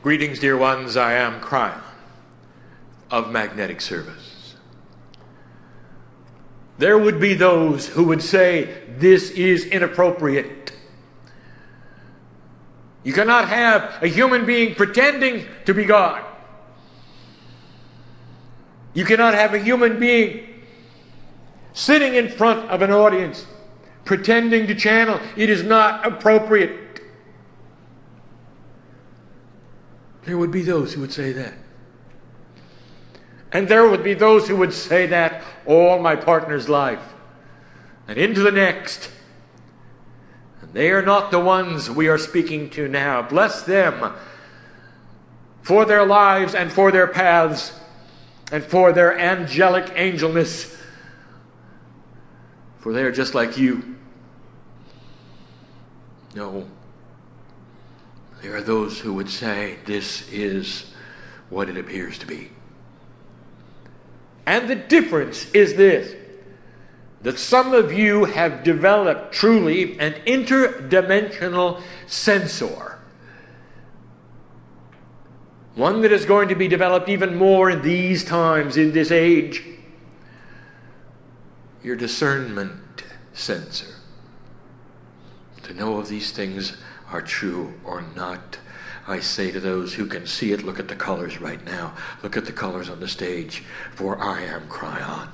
Greetings, dear ones. I am Kryon of Magnetic Service. There would be those who would say this is inappropriate. You cannot have a human being pretending to be God. You cannot have a human being sitting in front of an audience pretending to channel. It is not appropriate. There would be those who would say that. And there would be those who would say that all my partner's life and into the next. And they are not the ones we are speaking to now. Bless them for their lives and for their paths and for their angelic angelness. For they are just like you. No. There are those who would say this is what it appears to be. And the difference is this, that some of you have developed truly an interdimensional sensor. One that is going to be developed even more in these times, in this age. Your discernment sensor. To know if these things are true or not. I say to those who can see it, look at the colors right now. Look at the colors on the stage. For I am Kryon.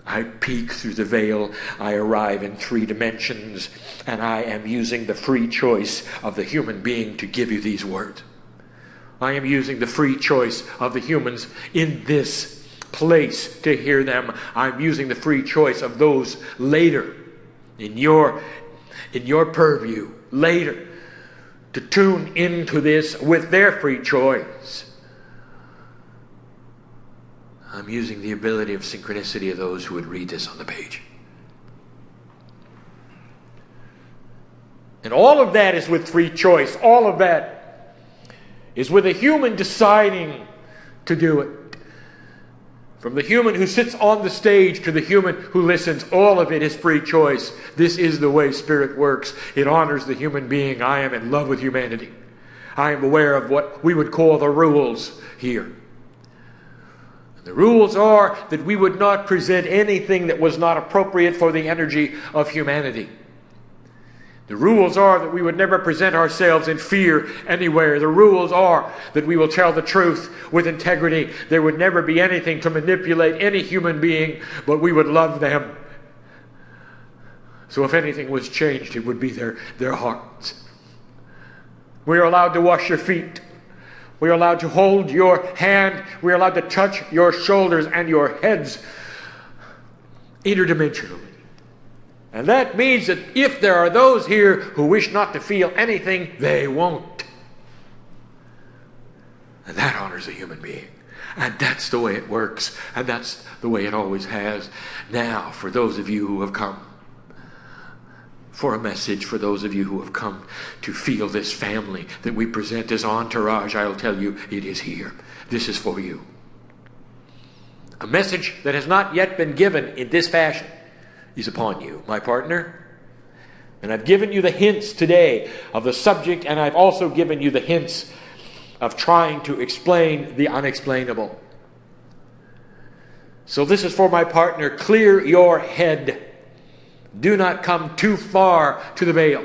I peek through the veil. I arrive in 3 dimensions. And I am using the free choice of the human being to give you these words. I am using the free choice of the humans in this place to hear them. I'm using the free choice of those later in your purview later to tune into this with their free choice. I'm using the ability of synchronicity of those who would read this on the page. And all of that is with free choice. All of that is with a human deciding to do it. From the human who sits on the stage to the human who listens, all of it is free choice. This is the way Spirit works. It honors the human being. I am in love with humanity. I am aware of what we would call the rules here. The rules are that we would not present anything that was not appropriate for the energy of humanity. The rules are that we would never present ourselves in fear anywhere. The rules are that we will tell the truth with integrity. There would never be anything to manipulate any human being, but we would love them. So if anything was changed, it would be their hearts. We are allowed to wash your feet. We are allowed to hold your hand. We are allowed to touch your shoulders and your heads interdimensionally. And that means that if there are those here who wish not to feel anything, they won't. And that honors a human being. And that's the way it works. And that's the way it always has. Now, for those of you who have come for a message, for those of you who have come to feel this family that we present as entourage, I'll tell you, it is here. This is for you. A message that has not yet been given in this fashion is upon you, my partner. And I've given you the hints today of the subject, and I've also given you the hints of trying to explain the unexplainable. So this is for my partner. Clear your head. Do not come too far to the veil.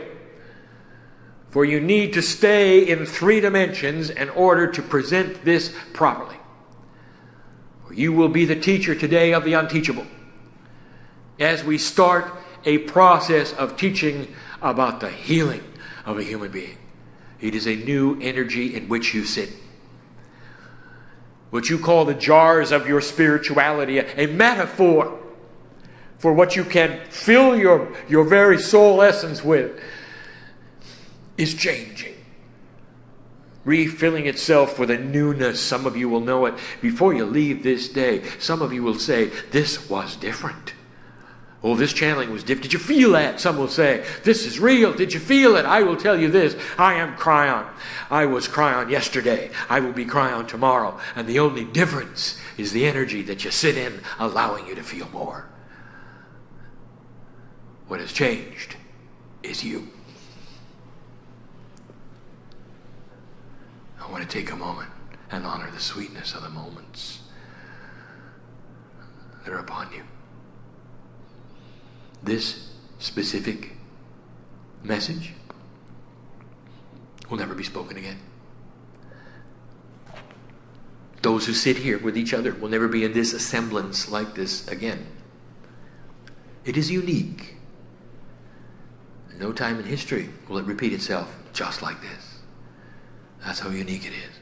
For you need to stay in 3 dimensions in order to present this properly. For you will be the teacher today of the unteachable, as we start a process of teaching about the healing of a human being. It is a new energy in which you sit. What you call the jars of your spirituality, a metaphor for what you can fill your very soul essence with, is changing. Refilling itself with a newness. Some of you will know it before you leave this day. Some of you will say, this was different. Oh, this channeling was different. Did you feel that? Some will say, this is real. Did you feel it? I will tell you this. I am Kryon. I was Kryon yesterday. I will be Kryon tomorrow. And the only difference is the energy that you sit in, allowing you to feel more. What has changed is you. I want to take a moment and honor the sweetness of the moments that are upon you. This specific message will never be spoken again. Those who sit here with each other will never be in this assemblance like this again. It is unique. No time in history will it repeat itself just like this. That's how unique it is.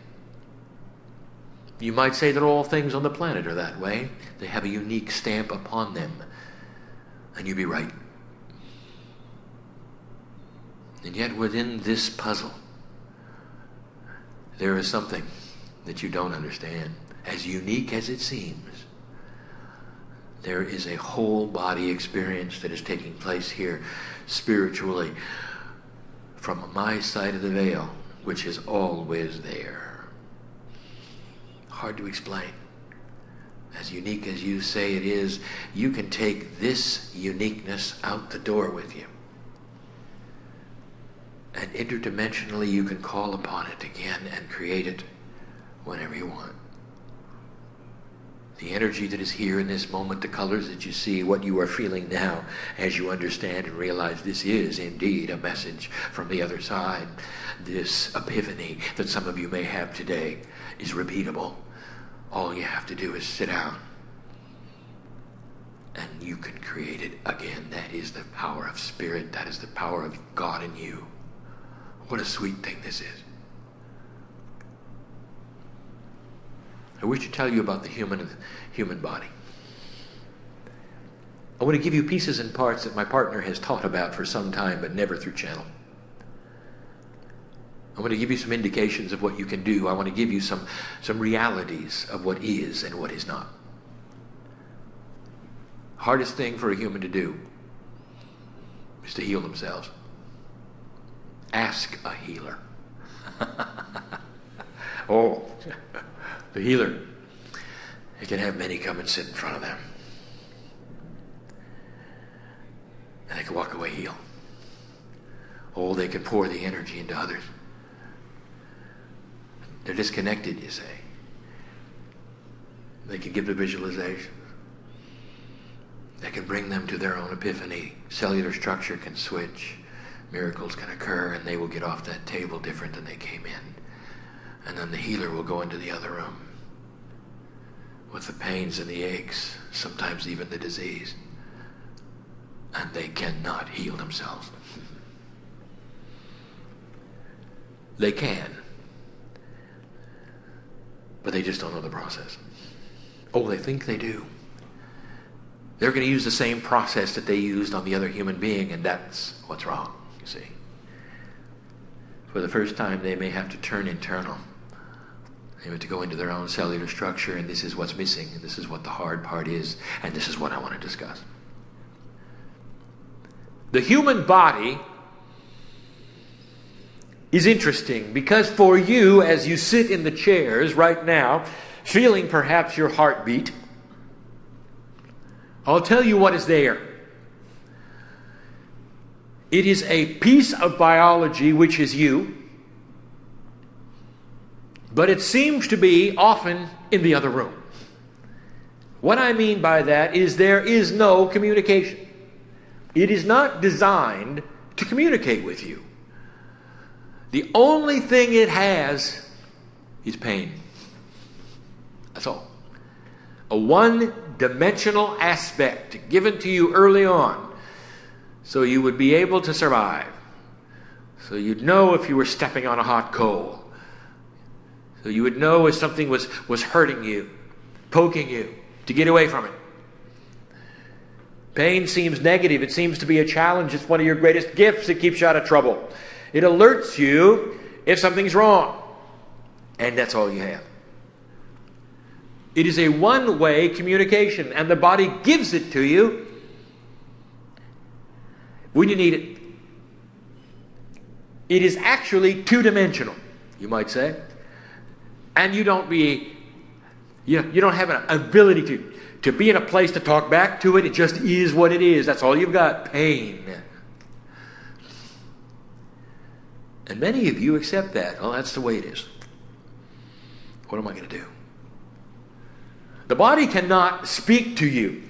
You might say that all things on the planet are that way. They have a unique stamp upon them. And you'd be right. And yet within this puzzle, there is something that you don't understand. As unique as it seems, there is a whole body experience that is taking place here spiritually from my side of the veil, which is always there. Hard to explain. As unique as you say it is, you can take this uniqueness out the door with you. And interdimensionally you can call upon it again and create it whenever you want. The energy that is here in this moment, the colors that you see, what you are feeling now as you understand and realize this is indeed a message from the other side. This epiphany that some of you may have today is repeatable. All you have to do is sit down and you can create it again. That is the power of spirit. That is the power of God in you. What a sweet thing this is. I wish to tell you about the human body. I want to give you pieces and parts that my partner has taught about for some time, but never through channel. I want to give you some indications of what you can do. I want to give you some realities of what is and what is not. Hardest thing for a human to do is to heal themselves. Ask a healer. Oh, the healer. They can have many come and sit in front of them. And they can walk away healed. Oh, they can pour the energy into others. They're disconnected, you say. They can give the visualization. They can bring them to their own epiphany. Cellular structure can switch. Miracles can occur, and they will get off that table different than they came in. And then the healer will go into the other room with the pains and the aches, sometimes even the disease. And they cannot heal themselves. They can, but they just don't know the process. Oh, they think they do. They're going to use the same process that they used on the other human being, and that's what's wrong, you see. For the first time, they may have to turn internal. They have to go into their own cellular structure, and this is what's missing, and this is what the hard part is, and this is what I want to discuss. The human body is interesting because for you, as you sit in the chairs right now, feeling perhaps your heartbeat, I'll tell you what is there. It is a piece of biology which is you, but it seems to be often in the other room. What I mean by that is there is no communication. It is not designed to communicate with you. The only thing it has is pain. That's all. A one-dimensional aspect given to you early on so you would be able to survive. So you'd know if you were stepping on a hot coal. So you would know if something was hurting you, poking you, to get away from it. Pain seems negative. It seems to be a challenge. It's one of your greatest gifts. It keeps you out of trouble. It alerts you if something's wrong. And that's all you have. It is a one-way communication, and the body gives it to you when you need it. It is actually two-dimensional, you might say. And you don't have an ability to be in a place to talk back to it. It just is what it is. That's all you've got. Pain. And many of you accept that. Oh, that's the way it is. What am I going to do? The body cannot speak to you,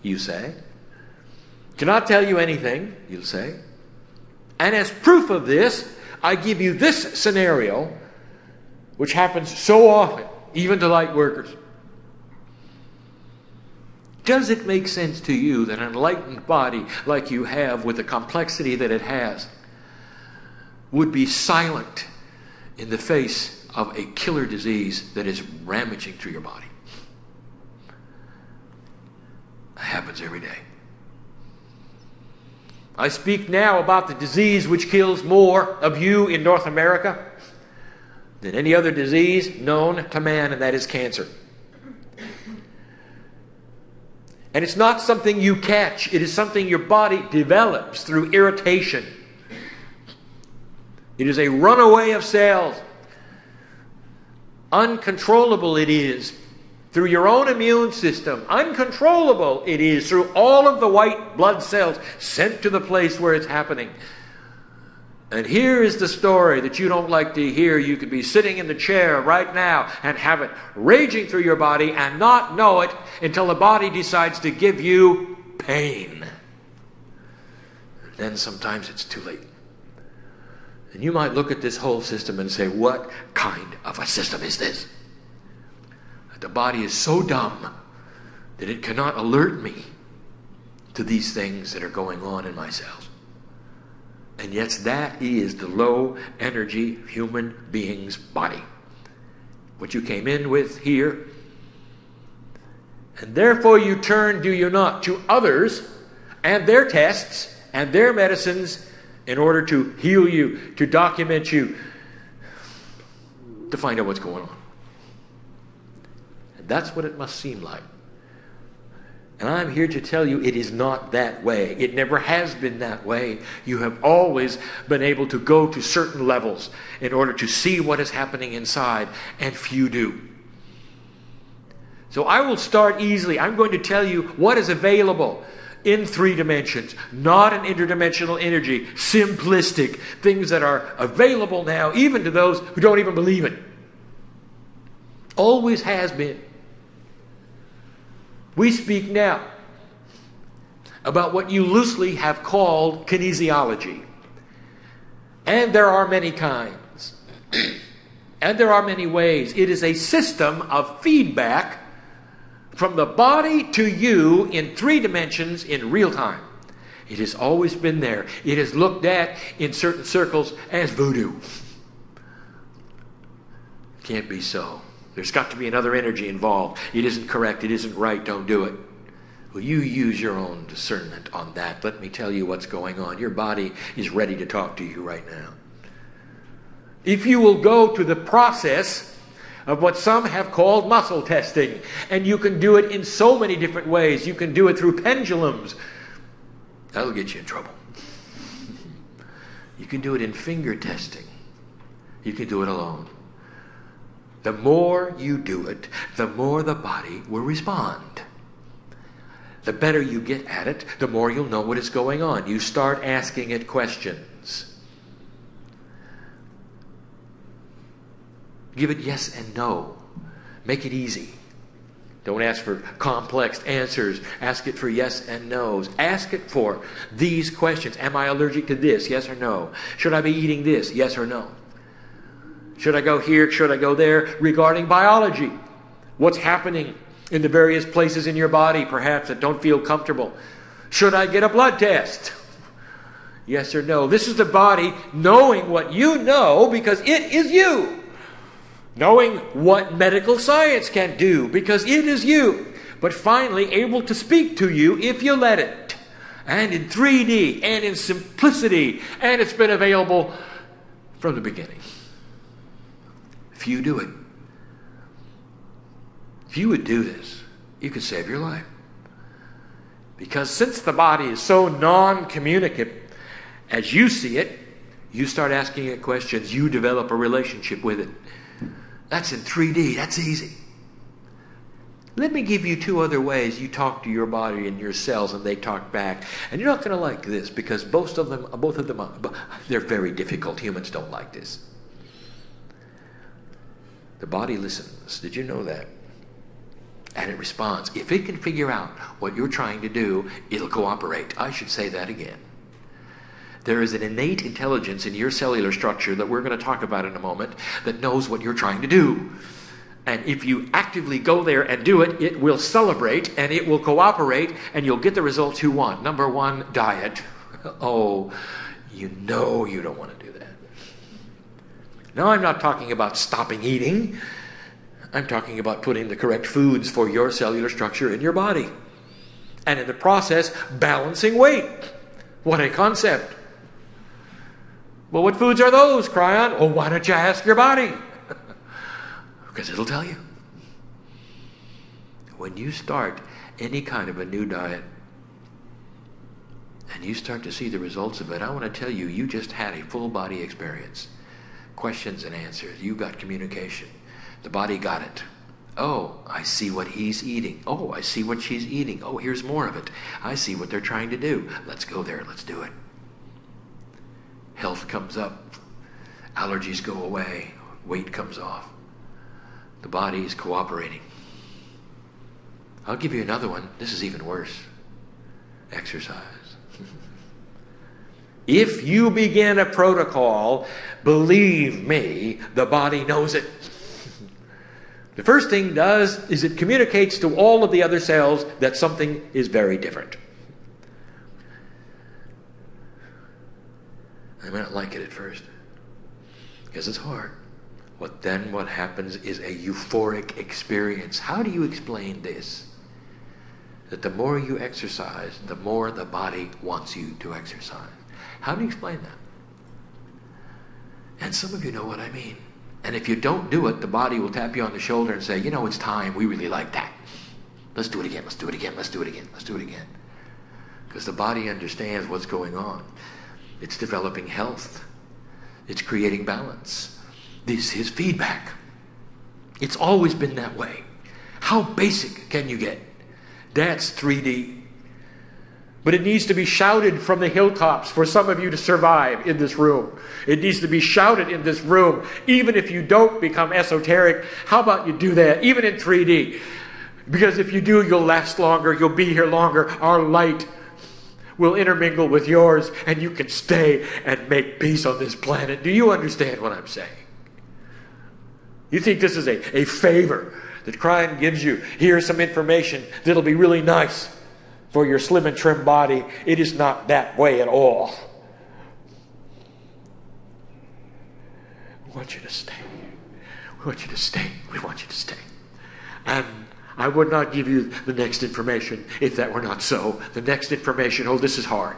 you say. Cannot tell you anything, you'll say. And as proof of this, I give you this scenario, which happens so often, even to light workers. Does it make sense to you that an enlightened body like you have, with the complexity that it has, would be silent in the face of a killer disease that is ramaging through your body? It happens every day. I speak now about the disease which kills more of you in North America than any other disease known to man, and that is cancer. And it's not something you catch. It is something your body develops through irritation. It is a runaway of cells. Uncontrollable it is through your own immune system. Uncontrollable it is through all of the white blood cells sent to the place where it's happening. And here is the story that you don't like to hear. You could be sitting in the chair right now and have it raging through your body and not know it until the body decides to give you pain. Then sometimes it's too late. And you might look at this whole system and say, what kind of a system is this? The body is so dumb that it cannot alert me to these things that are going on in my cells. And yes, that is the low energy human being's body. What you came in with here. And therefore you turn, do you not, to others and their tests and their medicines in order to heal you, to document you, to find out what's going on. And that's what it must seem like. And I'm here to tell you it is not that way. It never has been that way. You have always been able to go to certain levels in order to see what is happening inside, and few do. So I will start easily. I'm going to tell you what is available in 3 dimensions, not an interdimensional energy, simplistic things that are available now, even to those who don't even believe it. Always has been. We speak now about what you loosely have called kinesiology. And there are many kinds. And there are many ways. It is a system of feedback from the body to you in 3 dimensions in real time. It has always been there. It is looked at in certain circles as voodoo. Can't be so. There's got to be another energy involved. It isn't correct. It isn't right. Don't do it. Well, you use your own discernment on that. Let me tell you what's going on. Your body is ready to talk to you right now. If you will go to the process of what some have called muscle testing, and you can do it in so many different ways. You can do it through pendulums. That'll get you in trouble. You can do it in finger testing. You can do it alone. The more you do it, the more the body will respond. The better you get at it, the more you'll know what is going on. You start asking it questions. Give it yes and no. Make it easy. Don't ask for complex answers. Ask it for yes and no's. Ask it for these questions. Am I allergic to this? Yes or no? Should I be eating this? Yes or no? Should I go here? Should I go there? Regarding biology, what's happening in the various places in your body, perhaps, that don't feel comfortable? Should I get a blood test? Yes or no? This is the body knowing what you know because it is you. Knowing what medical science can do because it is you. But finally able to speak to you if you let it. And in 3D and in simplicity. And it's been available from the beginning. If you do it, if you would do this, you could save your life. Because since the body is so non-communicative, as you see it, you start asking it questions, you develop a relationship with it. That's in 3D, that's easy. Let me give you 2 other ways you talk to your body and your cells and they talk back. And you're not going to like this because both of them, they're very difficult. Humans don't like this. The body listens. Did you know that? And it responds. If it can figure out what you're trying to do, it'll cooperate. I should say that again. There is an innate intelligence in your cellular structure that we're going to talk about in a moment that knows what you're trying to do. And if you actively go there and do it, it will celebrate and it will cooperate and you'll get the results you want. Number one, diet. Oh, you know you don't want to do that. Now, I'm not talking about stopping eating. I'm talking about putting the correct foods for your cellular structure in your body. And in the process, balancing weight. What a concept. Well, what foods are those, Kryon? Oh, why don't you ask your body? Because it'll tell you. When you start any kind of a new diet, and you start to see the results of it, I want to tell you, you just had a full body experience. Questions and answers. You got communication. The body got it. Oh, I see what he's eating. Oh, I see what she's eating. Oh, here's more of it. I see what they're trying to do. Let's go there. Let's do it. Health comes up. Allergies go away. Weight comes off. The body is cooperating. I'll give you another one. This is even worse. Exercise. If you begin a protocol, believe me, the body knows it. The first thing it does is it communicates to all of the other cells that something is very different. I may not like it at first, because it's hard. What happens is a euphoric experience. How do you explain this? That the more you exercise, the more the body wants you to exercise. How do you explain that? And some of you know what I mean. And if you don't do it, the body will tap you on the shoulder and say, you know, it's time. We really like that. Let's do it again. Let's do it again. Let's do it again. Let's do it again. Because the body understands what's going on. It's developing health. It's creating balance. This is feedback. It's always been that way. How basic can you get? That's 3D. But it needs to be shouted from the hilltops for some of you to survive in this room. It needs to be shouted in this room. Even if you don't become esoteric, how about you do that, even in 3D? Because if you do, you'll last longer. You'll be here longer. Our light will intermingle with yours, and you can stay and make peace on this planet. Do you understand what I'm saying? You think this is a favor that Kryon gives you? Here's some information that'll be really nice for your slim and trim body. It is not that way at all. We want you to stay. We want you to stay. We want you to stay. And I would not give you the next information if that were not so. The next information, oh, this is hard.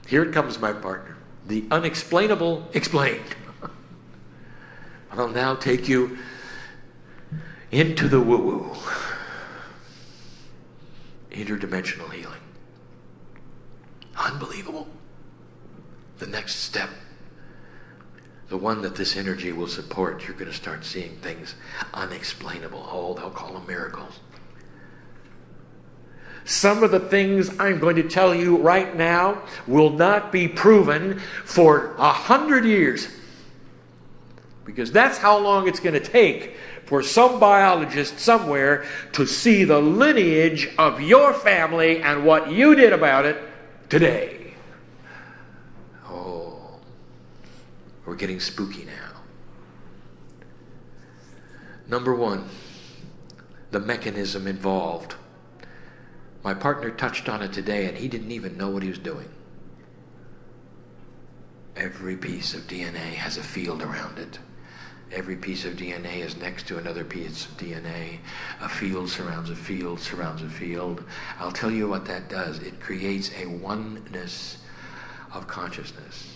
Here it comes, my partner. The unexplainable explained. I'll now take you into the woo-woo. Interdimensional healing. Unbelievable. The next step, the one that this energy will support, you're going to start seeing things unexplainable. Oh, they'll call them miracles. Some of the things I'm going to tell you right now will not be proven for 100 years. Because that's how long it's going to take for some biologist somewhere to see the lineage of your family and what you did about it today. Oh, we're getting spooky now. Number one, the mechanism involved. My partner touched on it today, and he didn't even know what he was doing. Every piece of DNA has a field around it. Every piece of DNA is next to another piece of DNA. A field surrounds a field, surrounds a field. I'll tell you what that does. It creates a oneness of consciousness.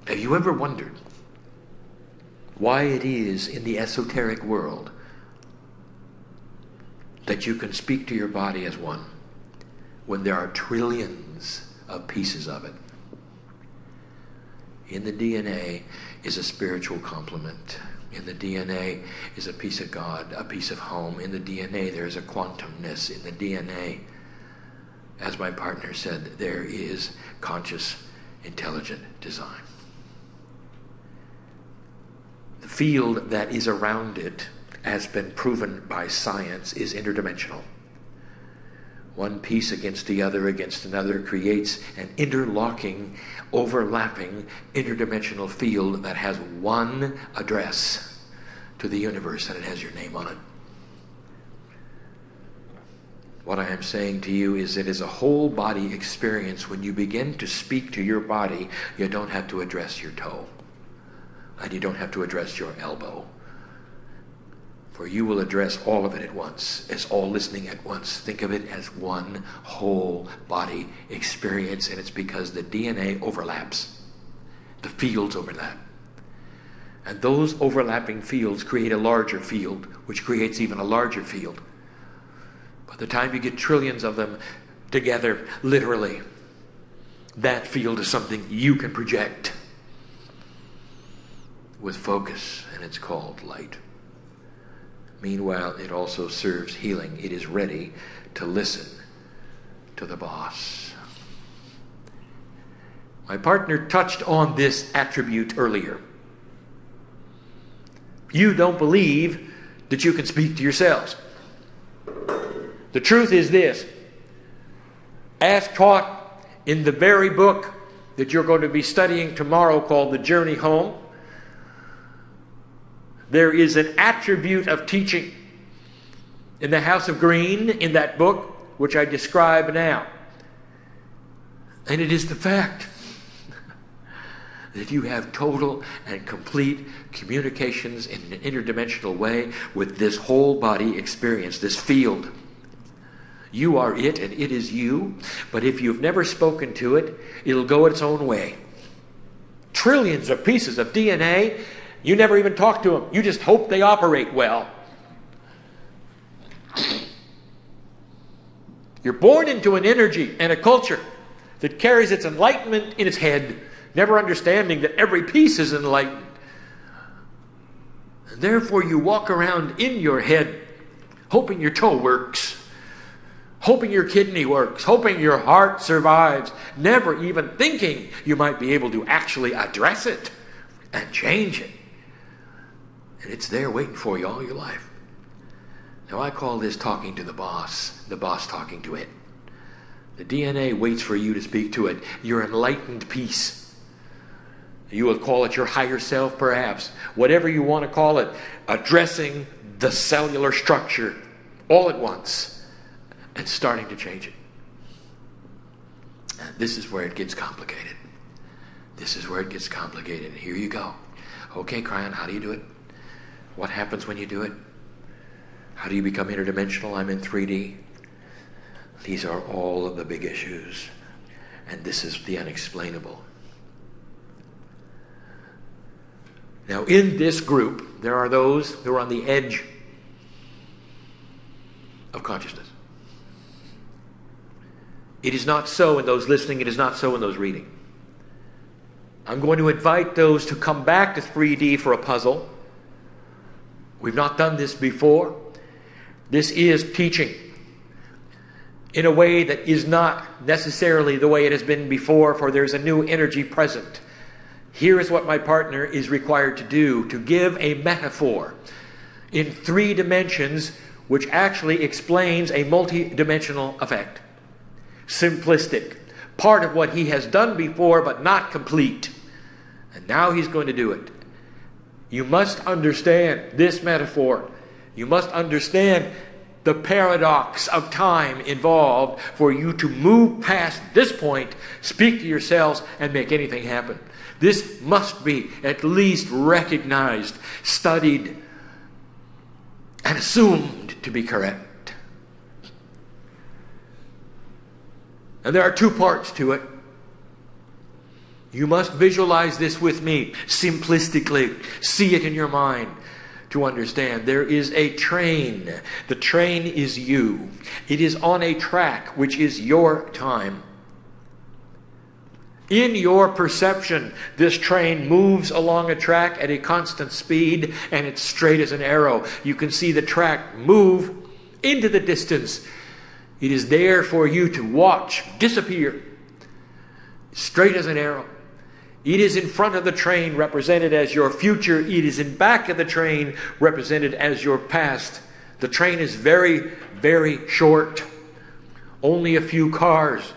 Have you ever wondered why it is in the esoteric world that you can speak to your body as one when there are trillions of pieces of it? In the DNA is a spiritual complement. In the DNA is a piece of God, a piece of home. In the DNA there is a quantumness. In the DNA, as my partner said, there is conscious, intelligent design. field that is around it, has been proven by science, is interdimensional. One piece against the other against another creates an interlocking, overlapping, interdimensional field that has one address to the universe, and it has your name on it. What I am saying to you is it is a whole body experience. When you begin to speak to your body, you don't have to address your toe. And you don't have to address your elbow. For you will address all of it at once, as all listening at once. Think of it as one whole body experience, and it's because the DNA overlaps. The fields overlap. And those overlapping fields create a larger field, which creates even a larger field. By the time you get trillions of them together, literally, that field is something you can project with focus, and it's called light. Meanwhile, it also serves healing. It is ready to listen to the boss. My partner touched on this attribute earlier. You don't believe that you can speak to yourselves. The truth is this. As taught in the very book that you're going to be studying tomorrow called The Journey Home, there is an attribute of teaching in the House of Green in that book, which I describe now. And it is the fact that you have total and complete communications in an interdimensional way with this whole body experience, this field. You are it and it is you, but if you've never spoken to it, it'll go its own way. Trillions of pieces of DNA, you never even talk to them. You just hope they operate well. You're born into an energy and a culture that carries its enlightenment in its head, never understanding that every piece is enlightened. And therefore you walk around in your head hoping your toe works, hoping your kidney works, hoping your heart survives, never even thinking you might be able to actually address it and change it. And it's there waiting for you all your life. Now I call this talking to the boss talking to it. The DNA waits for you to speak to it, your enlightened piece. You will call it your higher self, perhaps. Whatever you want to call it, addressing the cellular structure all at once and starting to change it. And this is where it gets complicated. This is where it gets complicated. And here you go. Okay, Kryon, how do you do it? What happens when you do it? How do you become interdimensional? I'm in 3D. These are all of the big issues. And this is the unexplainable. Now, in this group, there are those who are on the edge of consciousness. It is not so in those listening. It is not so in those reading. I'm going to invite those to come back to 3D for a puzzle. We've not done this before. This is teaching in a way that is not necessarily the way it has been before, for there's a new energy present. Here is what my partner is required to do, to give a metaphor in 3 dimensions which actually explains a multi-dimensional effect. Simplistic. Part of what he has done before, but not complete. And now he's going to do it. You must understand this metaphor. You must understand the paradox of time involved for you to move past this point, speak to yourselves, and make anything happen. This must be at least recognized, studied, and assumed to be correct. And there are 2 parts to it. You must visualize this with me, simplistically. See it in your mind to understand. There is a train. The train is you. It is on a track, which is your time. In your perception, this train moves along a track at a constant speed, and it's straight as an arrow. You can see the track move into the distance. It is there for you to watch disappear, straight as an arrow. It is in front of the train, represented as your future. It is in back of the train, represented as your past. The train is very, very short. Only a few cars.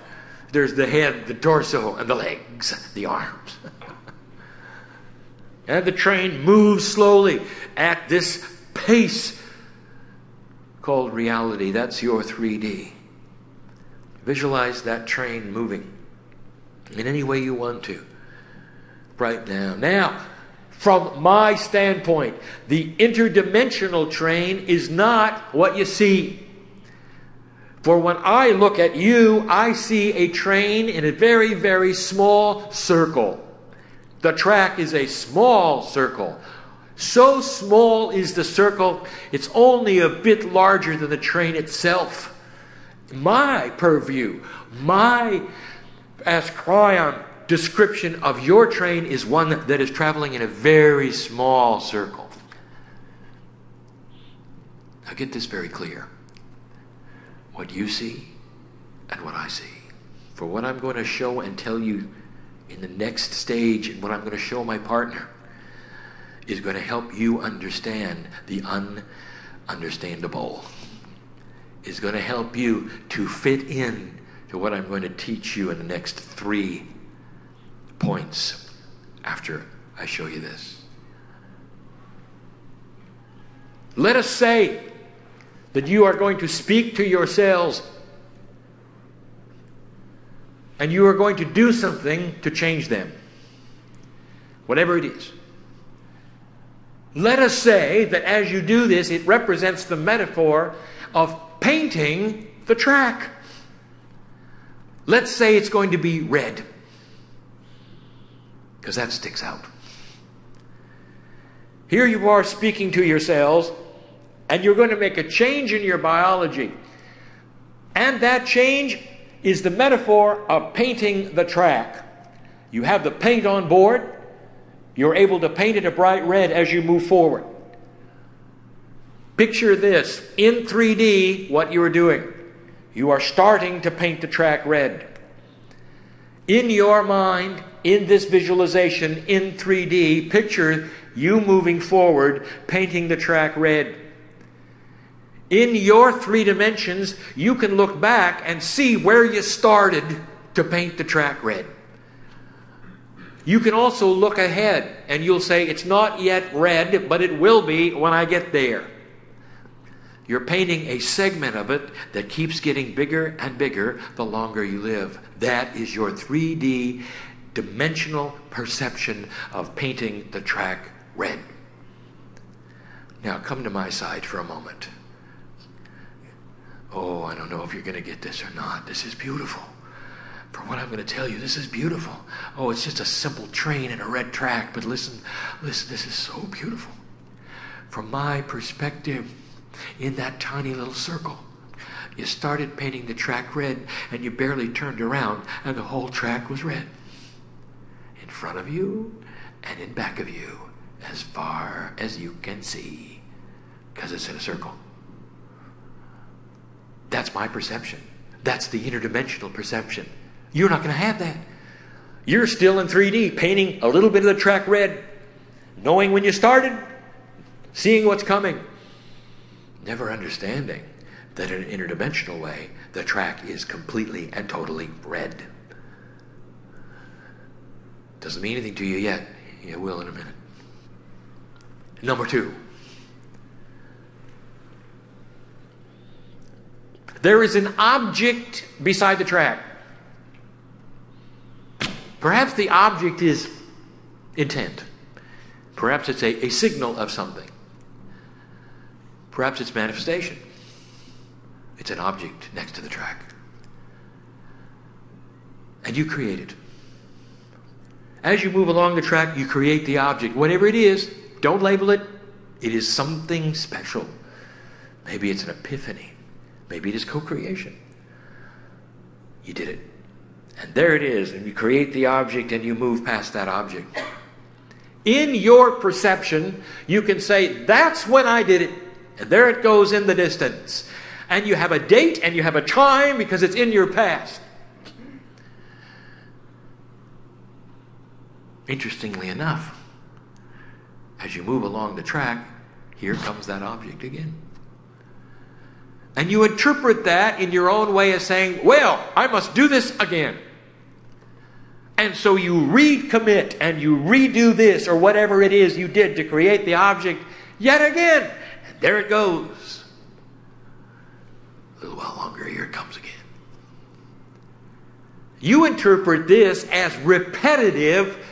There's the head, the torso, and the legs, the arms. And the train moves slowly at this pace called reality. That's your 3D. Visualize that train moving in any way you want to. Right now. Now, from my standpoint, the interdimensional train is not what you see. For when I look at you, I see a train in a very, very small circle. The track is a small circle. So small is the circle, it's only a bit larger than the train itself. My purview, as Kryon, description of your train is one that is traveling in a very small circle. Now get this very clear. What you see and what I see. For what I'm going to show and tell you in the next stage, and what I'm going to show my partner, is going to help you understand the ununderstandable. Is going to help you to fit in to what I'm going to teach you in the next 3 points after I show you this. Let us say that you are going to speak to yourselves and you are going to do something to change them. Whatever it is. Let us say that as you do this, it represents the metaphor of painting the track. Let's say it's going to be red, because that sticks out. Here you are speaking to yourselves, and you're going to make a change in your biology. And that change is the metaphor of painting the track. You have the paint on board. You're able to paint it a bright red as you move forward. Picture this. In 3D, what you are doing. You are starting to paint the track red. In your mind, in this visualization, in 3D, picture you moving forward, painting the track red. In your 3 dimensions, you can look back and see where you started to paint the track red. You can also look ahead and you'll say, it's not yet red, but it will be when I get there. You're painting a segment of it that keeps getting bigger and bigger the longer you live. That is your 3D dimensional perception of painting the track red. Now come to my side for a moment. Oh, I don't know if you're going to get this or not. This is beautiful. For what I'm going to tell you, this is beautiful. Oh, it's just a simple train and a red track, but listen, this is so beautiful. From my perspective, in that tiny little circle, you started painting the track red and you barely turned around and the whole track was red. In front of you and in back of you, as far as you can see, because it's in a circle. That's my perception. That's the interdimensional perception. You're not going to have that. You're still in 3D, painting a little bit of the track red, knowing when you started, seeing what's coming, never understanding that in an interdimensional way, the track is completely and totally red. Doesn't mean anything to you yet. It will in a minute. Number 2. There is an object beside the track. Perhaps the object is intent. Perhaps it's a signal of something. Perhaps it's manifestation. It's an object next to the track. And you create it. As you move along the track, you create the object. Whatever it is, don't label it. It is something special. Maybe it's an epiphany. Maybe it is co-creation. You did it. And there it is. And you create the object and you move past that object. In your perception, you can say, that's when I did it. And there it goes in the distance. And you have a date and you have a time because it's in your past. interestingly enough, as you move along the track, here comes that object again. And you interpret that in your own way as saying, well, I must do this again. And so you recommit and you redo this or whatever it is you did to create the object yet again. And there it goes. A little while longer, here it comes again. You interpret this as repetitive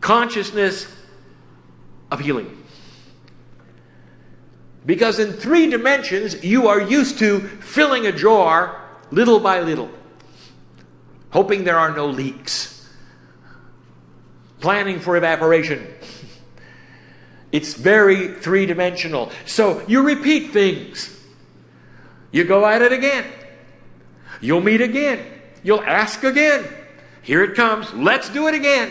consciousness of healing. Because in 3 dimensions, you are used to filling a jar little by little, hoping there are no leaks, planning for evaporation. It's very 3-dimensional. So you repeat things. You go at it again. You'll meet again. You'll ask again. Here it comes. Let's do it again.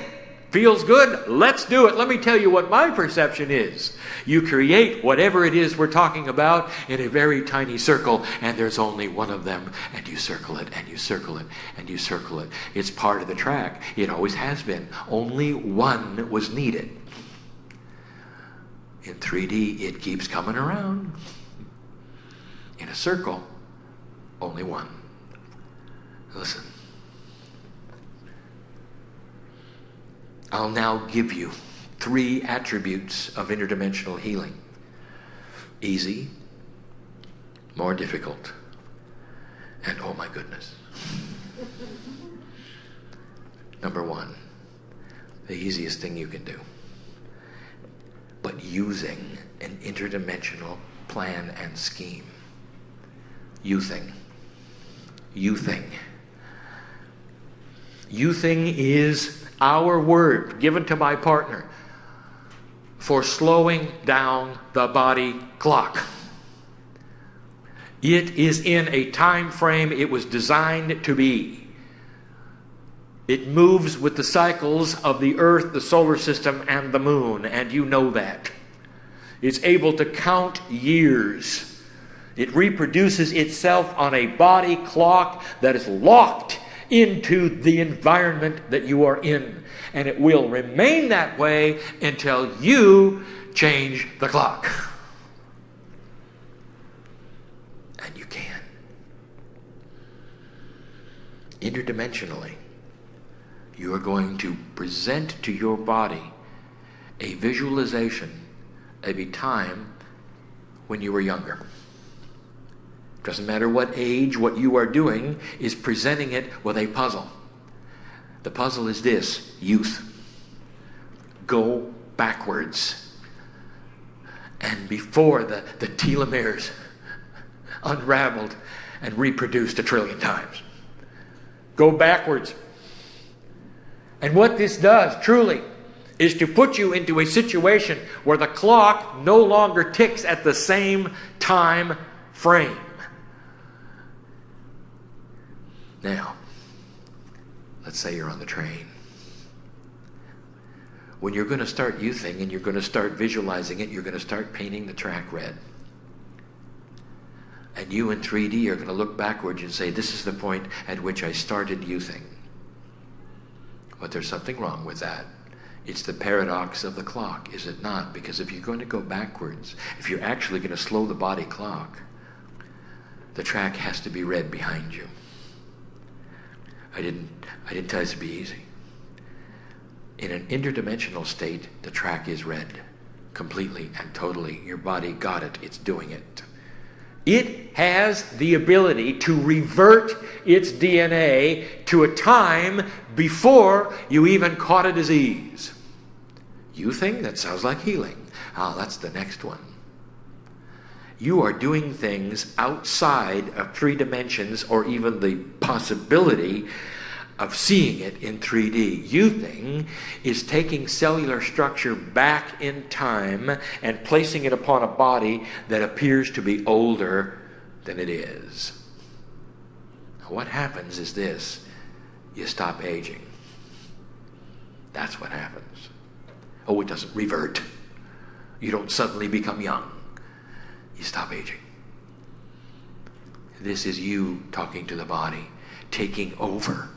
Feels good? Let's do it. Let me tell you what my perception is. You create whatever it is we're talking about in a very tiny circle, and there's only one of them, and you circle it, and you circle it, and you circle it. It's part of the track. It always has been. Only one was needed. In 3D, it keeps coming around. In a circle, only one. Listen. I'll now give you 3 attributes of interdimensional healing. Easy, more difficult, and oh my goodness. Number 1, the easiest thing you can do. But using an interdimensional plan and scheme. Youthing. Youthing. Youthing is our word given to my partner for slowing down the body clock. It is in a time frame it was designed to be. It moves with the cycles of the earth, the solar system, and the moon, and you know that. It's able to count years. It reproduces itself on a body clock that is locked into the environment that you are in. And it will remain that way until you change the clock. And you can. Interdimensionally, you are going to present to your body a visualization of a time when you were younger. Doesn't matter what age, what you are doing is presenting it with a puzzle. The puzzle is this: youth. Go backwards. And before the telomeres unraveled and reproduced 1 trillion times. Go backwards. And what this does, truly, is to put you into a situation where the clock no longer ticks at the same time frame. Now, let's say you're on the train. When you're going to start youthing and you're going to start visualizing it, you're going to start painting the track red. And you in 3D are going to look backwards and say, this is the point at which I started youthing. But there's something wrong with that. It's the paradox of the clock, is it not? Because if you're going to go backwards, if you're actually going to slow the body clock, the track has to be red behind you. I didn't tell you this to be easy. In an interdimensional state, the track is red. Completely and totally. Your body got it. It's doing it. It has the ability to revert its DNA to a time before you even caught a disease. You think that sounds like healing. That's the next one. You are doing things outside of 3 dimensions or even the possibility of seeing it in 3D. Youthing is taking cellular structure back in time and placing it upon a body that appears to be older than it is. Now, what happens is this: you stop aging. That's what happens. Oh, it doesn't revert. You don't suddenly become young. You stop aging. This is you talking to the body, taking over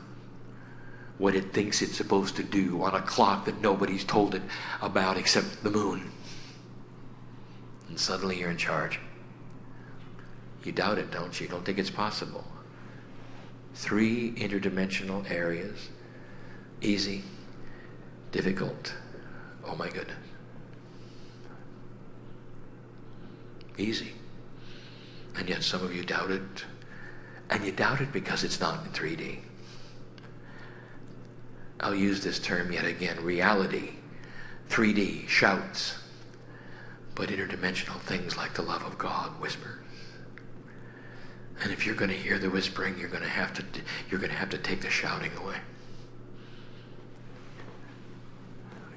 what it thinks it's supposed to do on a clock that nobody's told it about except the moon. And suddenly you're in charge. You doubt it, don't you? You don't think it's possible. 3 interdimensional areas. Easy, difficult, oh my goodness. Easy. And yet some of you doubt it. And you doubt it because it's not in 3D. I'll use this term yet again. Reality, 3D, shouts. But interdimensional things like the love of God whispers. And if you're going to hear the whispering, you're going to have to take the shouting away.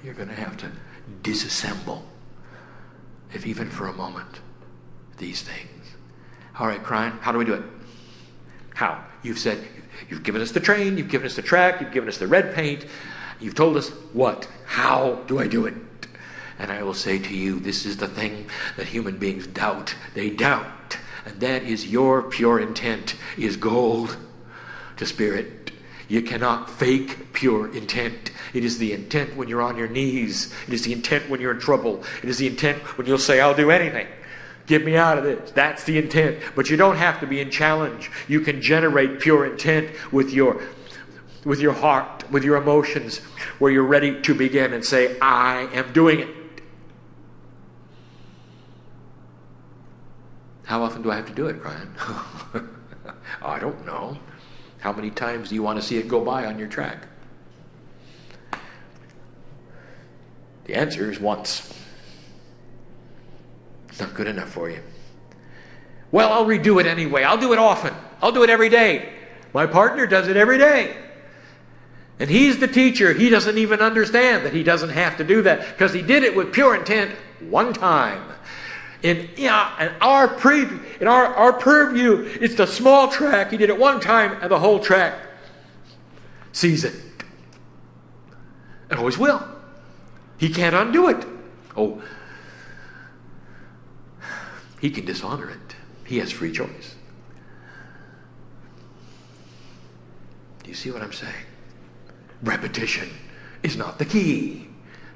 You're going to have to disassemble, if even for a moment, these things. All right, Kryon, how do we do it? How? You've said, you've given us the train, you've given us the track, you've given us the red paint. You've told us what? How do I do it? And I will say to you, this is the thing that human beings doubt. They doubt. And that is your pure intent is gold to spirit. You cannot fake pure intent. It is the intent when you're on your knees. It is the intent when you're in trouble. It is the intent when you'll say, I'll do anything. Get me out of this. That's the intent. But you don't have to be in challenge. You can generate pure intent with your heart, with your emotions, where you're ready to begin and say, I am doing it. How often do I have to do it, Kryon? I don't know. How many times do you want to see it go by on your track? The answer is once. It's not good enough for you. Well, I'll redo it anyway. I'll do it often. I'll do it every day. My partner does it every day. And he's the teacher. He doesn't even understand that he doesn't have to do that because he did it with pure intent one time. In our purview, it's the small track. He did it one time, and the whole track sees it. And always will. He can't undo it. Oh, he can dishonor it. He has free choice. Do you see what I'm saying? Repetition is not the key.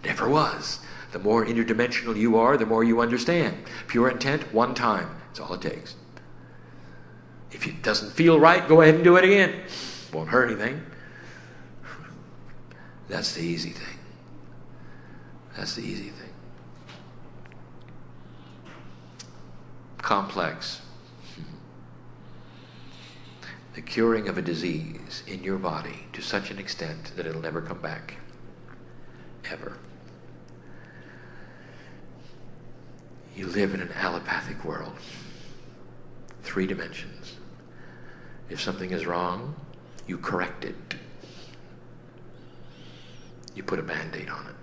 Never was. The more interdimensional you are, the more you understand. Pure intent, one time. That's all it takes. If it doesn't feel right, go ahead and do it again. Won't hurt anything. That's the easy thing. That's the easy thing. Complex. The curing of a disease in your body to such an extent that it'll never come back. Ever. You live in an allopathic world. 3 dimensions. If something is wrong, you correct it. You put a Band-Aid on it.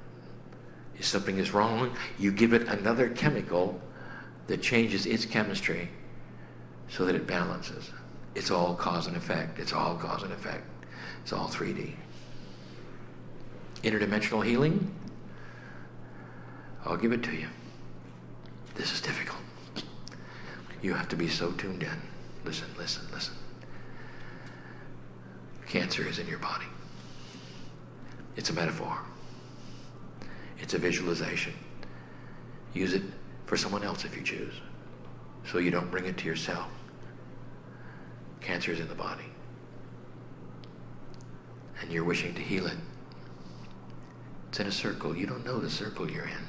If something is wrong, you give it another chemical that changes its chemistry so that it balances. It's all cause and effect. It's all cause and effect. It's all 3D. Interdimensional healing? I'll give it to you. This is difficult. You have to be so tuned in. Listen, listen, listen. Cancer is in your body. It's a metaphor. It's a visualization. Use it for someone else if you choose, so you don't bring it to yourself. Cancer is in the body. And you're wishing to heal it. It's in a circle. You don't know the circle you're in.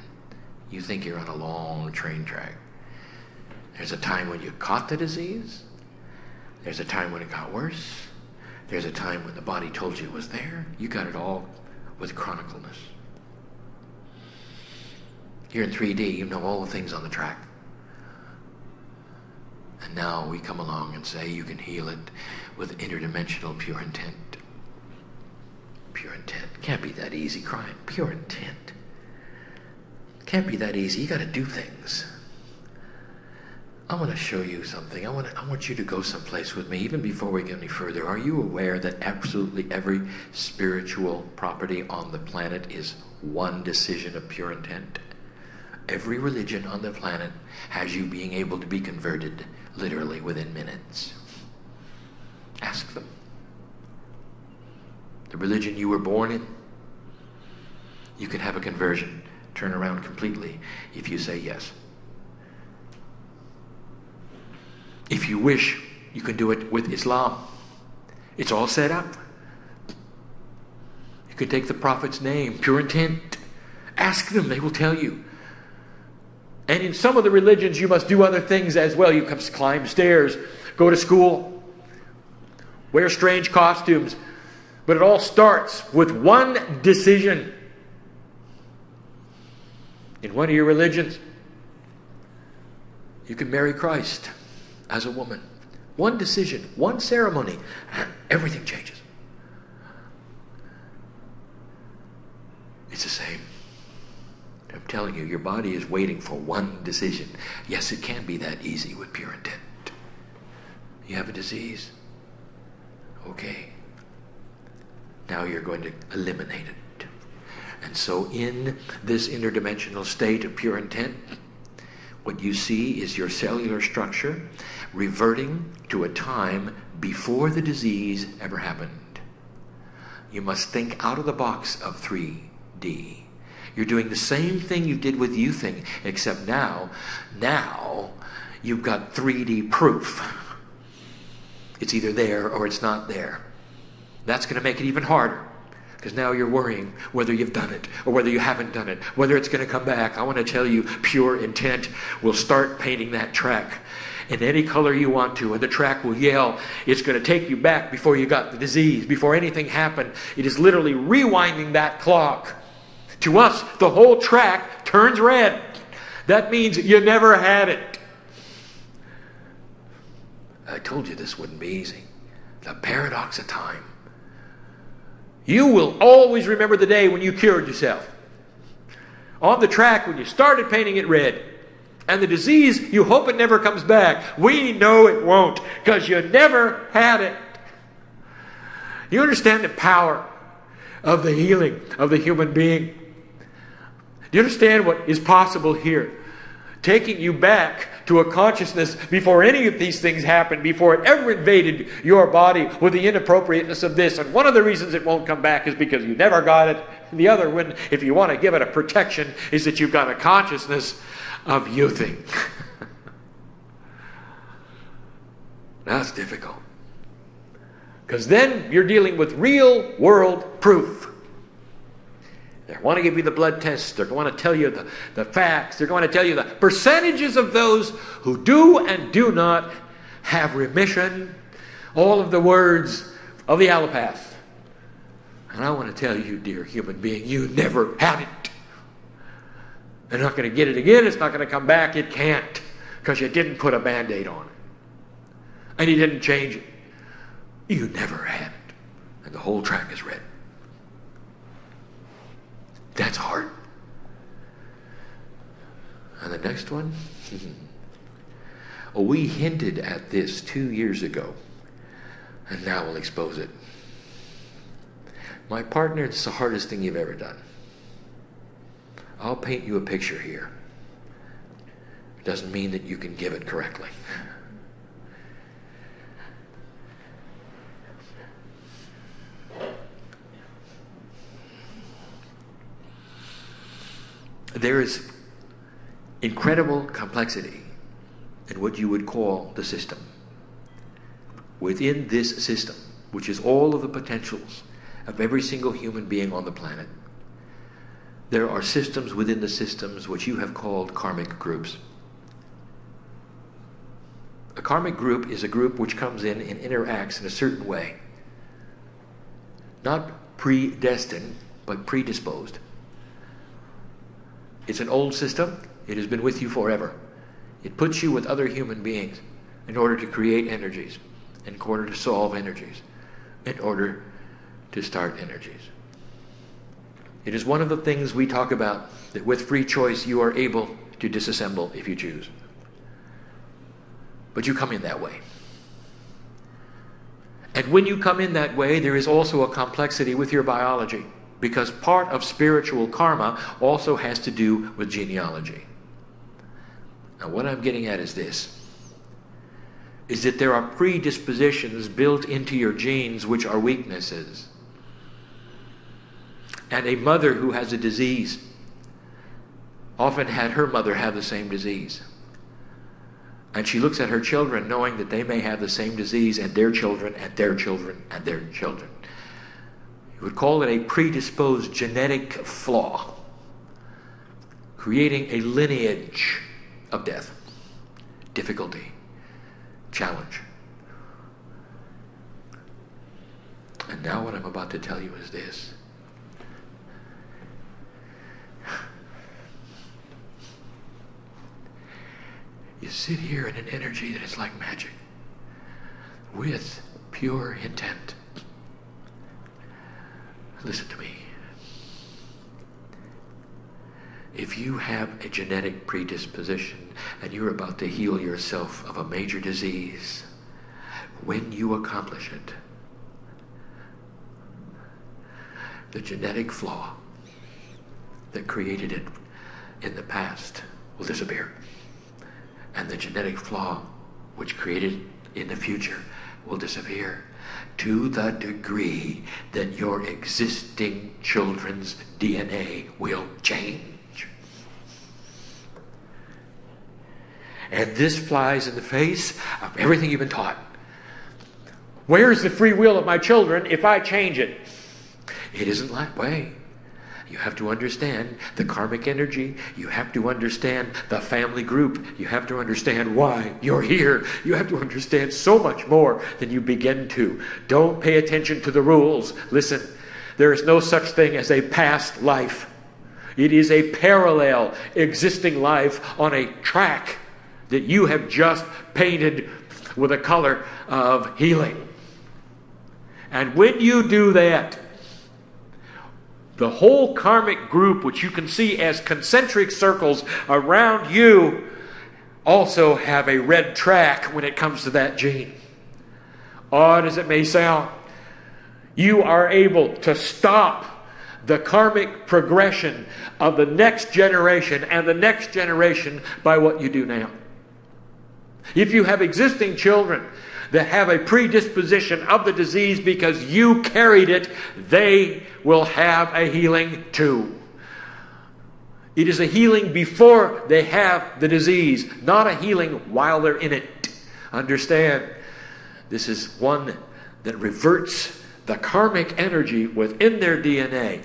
You think you're on a long train track. There's a time when you caught the disease. There's a time when it got worse. There's a time when the body told you it was there. You got it all with chronicalness. You're in 3D. You know all the things on the track. And now we come along and say you can heal it with interdimensional pure intent. Pure intent. Can't be that easy, Kryon. Pure intent. Can't be that easy. You got to do things. I want to show you something. I want you to go someplace with me, even before we get any further. Are you aware that absolutely every spiritual property on the planet is one decision of pure intent? Every religion on the planet has you being able to be converted literally within minutes. Ask them. the religion you were born in, you can have a conversion, turn around completely if you say yes. If you wish, you can do it with Islam. It's all set up. You can take the Prophet's name, pure intent. Ask them, they will tell you. And in some of the religions, you must do other things as well. You can climb stairs, go to school, wear strange costumes. But it all starts with one decision. In one of your religions, you can marry Christ as a woman. One decision, one ceremony, and everything changes. It's the same. I'm telling you, your body is waiting for one decision. Yes, it can be that easy with pure intent. You have a disease. Okay. Now you're going to eliminate it. And so in this interdimensional state of pure intent, what you see is your cellular structure reverting to a time before the disease ever happened. You must think out of the box of 3D. You're doing the same thing you did with youthing, except now you've got 3D proof. It's either there or it's not there. That's going to make it even harder, because now you're worrying whether you've done it or whether you haven't done it, whether it's going to come back. I want to tell you, pure intent will start painting that track in any color you want to, and the track will yell. It's going to take you back before you got the disease, before anything happened. It is literally rewinding that clock. To us, the whole track turns red. That means you never had it. I told you this wouldn't be easy. The paradox of time. You will always remember the day when you cured yourself. On the track when you started painting it red. And the disease, you hope it never comes back. We know it won't, because you never had it. You understand the power of the healing of the human being? Do you understand what is possible here? Taking you back to a consciousness before any of these things happened, before it ever invaded your body with the inappropriateness of this. And one of the reasons it won't come back is because you never got it. The other one, if you want to give it a protection, is that you've got a consciousness of youthing. That's difficult. Because then you're dealing with real world proof. They want to give you the blood tests. They're going to tell you the facts. They're going to tell you the percentages of those who do and do not have remission. All of the words of the allopath. And I want to tell you, dear human being, you never had it. They're not going to get it again. It's not going to come back. It can't. Because you didn't put a Band-Aid on it. And you didn't change it. You never had it. And the whole track is red. That's hard. And the next one? Oh, we hinted at this 2 years ago. And now we'll expose it. My partner, it's the hardest thing you've ever done. I'll paint you a picture here. It doesn't mean that you can give it correctly. There is incredible complexity in what you would call the system. Within this system, which is all of the potentials of every single human being on the planet, there are systems within the systems which you have called karmic groups. A karmic group is a group which comes in and interacts in a certain way. Not predestined, but predisposed. It's an old system. It has been with you forever. It puts you with other human beings in order to create energies, in order to solve energies, in order to start energies. It is one of the things we talk about, that with free choice you are able to disassemble if you choose. But you come in that way. And when you come in that way, there is also a complexity with your biology. Because part of spiritual karma also has to do with genealogy. Now what I'm getting at is this. Is that there are predispositions built into your genes which are weaknesses. And a mother who has a disease often had her mother have the same disease. And she looks at her children knowing that they may have the same disease, and their children and their children and their children. You would call it a predisposed genetic flaw, creating a lineage of death, difficulty, challenge. And now what I'm about to tell you is this. You sit here in an energy that is like magic, with pure intent. Listen to me. If you have a genetic predisposition and you're about to heal yourself of a major disease, when you accomplish it, the genetic flaw that created it in the past will disappear. And the genetic flaw which created it in the future will disappear, to the degree that your existing children's DNA will change. And this flies in the face of everything you've been taught. Where's the free will of my children if I change it? It isn't that way. You have to understand the karmic energy. You have to understand the family group. You have to understand why you're here. You have to understand so much more than you begin to. Don't pay attention to the rules. Listen, there is no such thing as a past life. It is a parallel existing life on a track that you have just painted with a color of healing. And when you do that, the whole karmic group, which you can see as concentric circles around you, also have a red track when it comes to that gene. Odd as it may sound, you are able to stop the karmic progression of the next generation and the next generation by what you do now. If you have existing children that have a predisposition of the disease because you carried it, they will have a healing too. It is a healing before they have the disease, not a healing while they're in it. Understand, this is one that reverts the karmic energy within their DNA.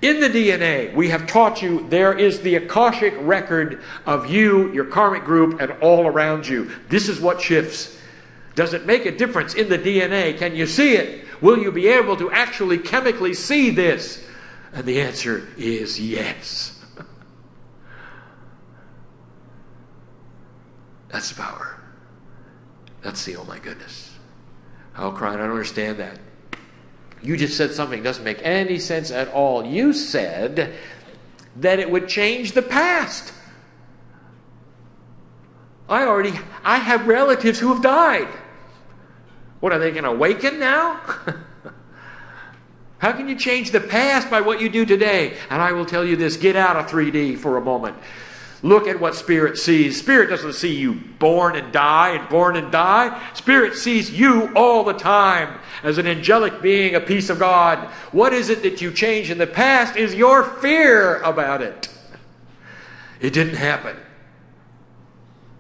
In the DNA, we have taught you there is the Akashic record of you, your karmic group, and all around you. This is what shifts. Does it make a difference in the DNA? Can you see it? Will you be able to actually chemically see this? And the answer is yes. That's the power. That's the oh my goodness. Oh, Kryon, I don't understand that. You just said something that doesn't make any sense at all. You said that it would change the past. I have relatives who have died. What, are they going to awaken now? How can you change the past by what you do today? And I will tell you this, get out of 3D for a moment. Look at what Spirit sees. Spirit doesn't see you born and die and born and die. Spirit sees you all the time as an angelic being, a piece of God. What is it that you changed in the past is your fear about it. It didn't happen.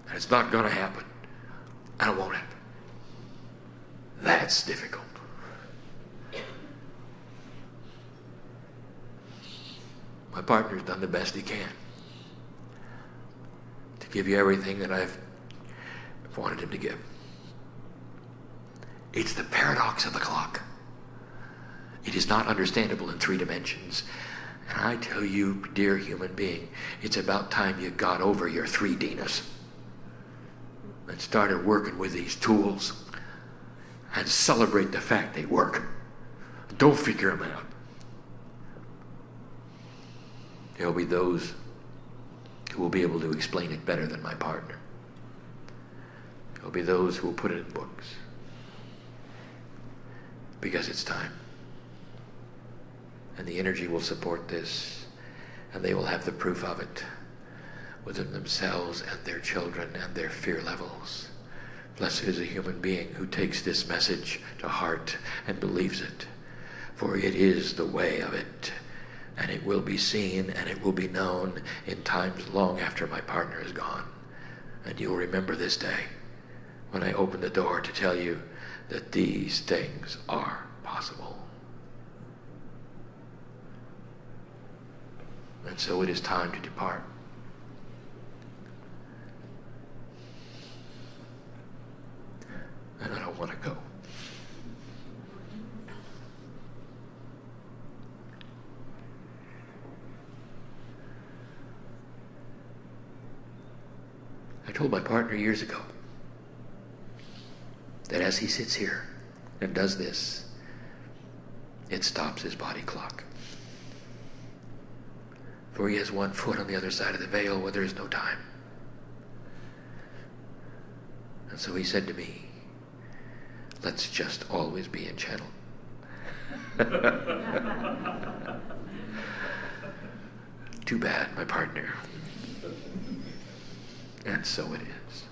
And it's not going to happen. And it won't happen. That's difficult. My partner's done the best he can to give you everything that I've wanted him to give. It's the paradox of the clock. It is not understandable in 3 dimensions. And I tell you, dear human being, it's about time you got over your 3D-ness and started working with these tools and celebrate the fact they work. Don't figure them out. There will be those who will be able to explain it better than my partner. There will be those who will put it in books. Because it's time. And the energy will support this. And they will have the proof of it within themselves and their children and their fear levels. Blessed is a human being who takes this message to heart and believes it. For it is the way of it. And it will be seen and it will be known in times long after my partner is gone. And you'll remember this day when I open the door to tell you that these things are possible. And so it is time to depart. And I don't want to go. I told my partner years ago that as he sits here and does this, it stops his body clock. For he has one foot on the other side of the veil where there is no time. And so he said to me, let's just always be in channel. Too bad, my partner. And so it is.